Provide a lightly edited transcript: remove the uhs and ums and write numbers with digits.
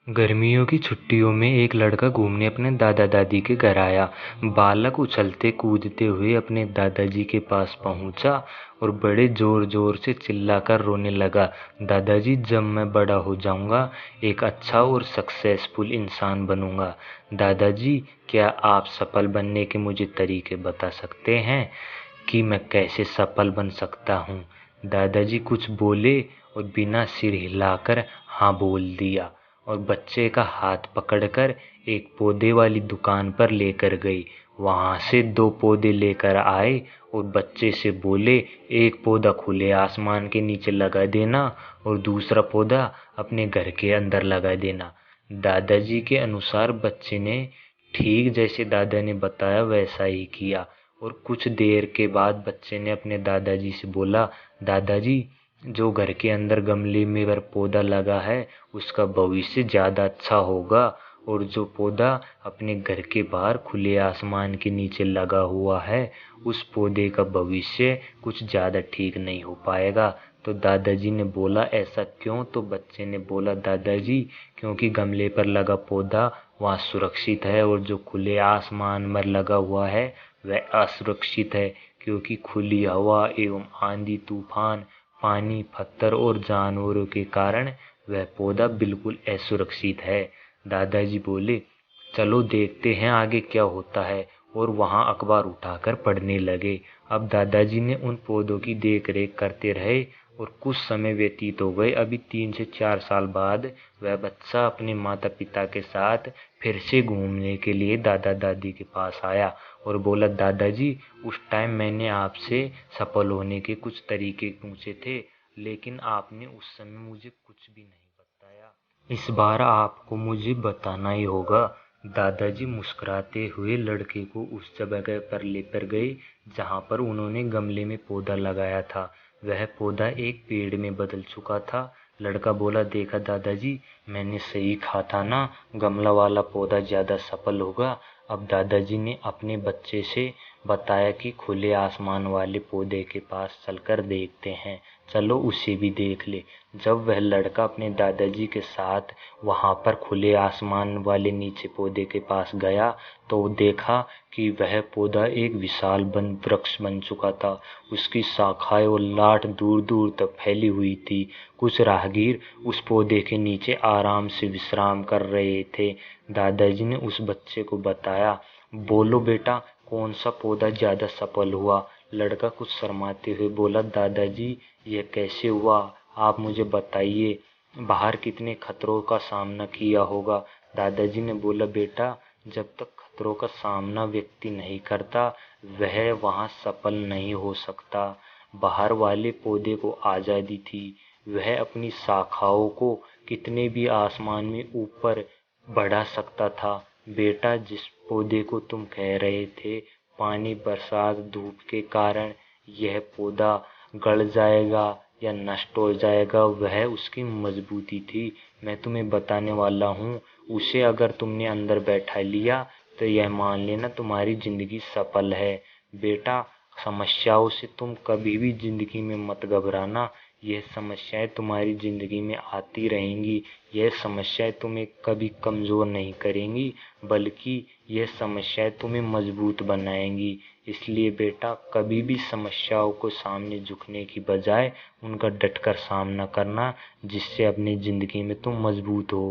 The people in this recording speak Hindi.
गर्मियों की छुट्टियों में एक लड़का घूमने अपने दादा दादी के घर आया। बालक उछलते कूदते हुए अपने दादाजी के पास पहुंचा और बड़े जोर जोर से चिल्लाकर रोने लगा, दादाजी, जब मैं बड़ा हो जाऊंगा एक अच्छा और सक्सेसफुल इंसान बनूंगा। दादाजी, क्या आप सफल बनने के मुझे तरीके बता सकते हैं कि मैं कैसे सफल बन सकता हूँ? दादाजी कुछ बोले और बिना सिर हिलाकर हाँ बोल दिया और बच्चे का हाथ पकड़कर एक पौधे वाली दुकान पर लेकर गए। वहां से 2 पौधे लेकर आए और बच्चे से बोले, एक पौधा खुले आसमान के नीचे लगा देना और दूसरा पौधा अपने घर के अंदर लगा देना। दादाजी के अनुसार बच्चे ने ठीक जैसे दादा ने बताया वैसा ही किया और कुछ देर के बाद बच्चे ने अपने दादाजी से बोला, दादाजी, जो घर के अंदर गमले में पर पौधा लगा है उसका भविष्य ज़्यादा अच्छा होगा और जो पौधा अपने घर के बाहर खुले आसमान के नीचे लगा हुआ है उस पौधे का भविष्य कुछ ज़्यादा ठीक नहीं हो पाएगा। तो दादाजी ने बोला, ऐसा क्यों? तो बच्चे ने बोला, दादाजी, क्योंकि गमले पर लगा पौधा वहाँ सुरक्षित है और जो खुले आसमान पर लगा हुआ है वह असुरक्षित है, क्योंकि खुली हवा एवं आंधी तूफान, पानी, पत्थर और जानवरों के कारण वह पौधा बिल्कुल असुरक्षित है। दादाजी बोले, चलो देखते हैं आगे क्या होता है, और वहां अखबार उठाकर पढ़ने लगे। अब दादाजी ने उन पौधों की देख रेख करते रहे और कुछ समय व्यतीत हो गए। अभी 3 से 4 साल बाद वह बच्चा अपने माता पिता के साथ फिर से घूमने के लिए दादा दादी के पास आया और बोला, दादाजी, उस टाइम मैंने आपसे सफल होने के कुछ तरीके पूछे थे, लेकिन आपने उस समय मुझे कुछ भी नहीं बताया। इस बार आपको मुझे बताना ही होगा। दादाजी मुस्कुराते हुए लड़के को उस जगह पर लेकर गए जहां पर उन्होंने गमले में पौधा लगाया था। वह पौधा एक पेड़ में बदल चुका था। लड़का बोला, देखा दादाजी, मैंने सही कहा था ना, गमला वाला पौधा ज़्यादा सफल होगा। अब दादाजी ने अपने बच्चे से बताया कि खुले आसमान वाले पौधे के पास चलकर देखते हैं, चलो उसे भी देख ले। जब वह लड़का अपने दादाजी के साथ वहां पर खुले आसमान वाले नीचे पौधे के पास गया तो देखा कि वह पौधा एक विशाल वन वृक्ष बन चुका था। उसकी शाखाएं और लाठ दूर दूर तक फैली हुई थी। कुछ राहगीर उस पौधे के नीचे आराम से विश्राम कर रहे थे। दादाजी ने उस बच्चे को बताया, बोलो बेटा, कौन सा पौधा ज्यादा सफल हुआ? लड़का कुछ शर्माते हुए बोला, दादाजी, यह कैसे हुआ, आप मुझे बताइए, बाहर कितने खतरों का सामना किया होगा? दादाजी ने बोला, बेटा, जब तक खतरों का सामना व्यक्ति नहीं करता वह वहां सफल नहीं हो सकता। बाहर वाले पौधे को आजादी थी, वह अपनी शाखाओं को कितने भी आसमान में ऊपर बढ़ा सकता था। बेटा, जिस पौधे को तुम कह रहे थे पानी, बरसात, धूप के कारण यह पौधा गड़ जाएगा या नष्ट हो जाएगा, वह उसकी मजबूती थी। मैं तुम्हें बताने वाला हूँ, उसे अगर तुमने अंदर बैठा लिया तो यह मान लेना तुम्हारी जिंदगी सफल है। बेटा, समस्याओं से तुम कभी भी जिंदगी में मत घबराना, यह समस्याएं तुम्हारी जिंदगी में आती रहेंगी। यह समस्याएं तुम्हें कभी कमजोर नहीं करेंगी, बल्कि यह समस्याएं तुम्हें मजबूत बनाएंगी। इसलिए बेटा, कभी भी समस्याओं को सामने झुकने की बजाय उनका डटकर सामना करना, जिससे अपनी जिंदगी में तुम मजबूत हो।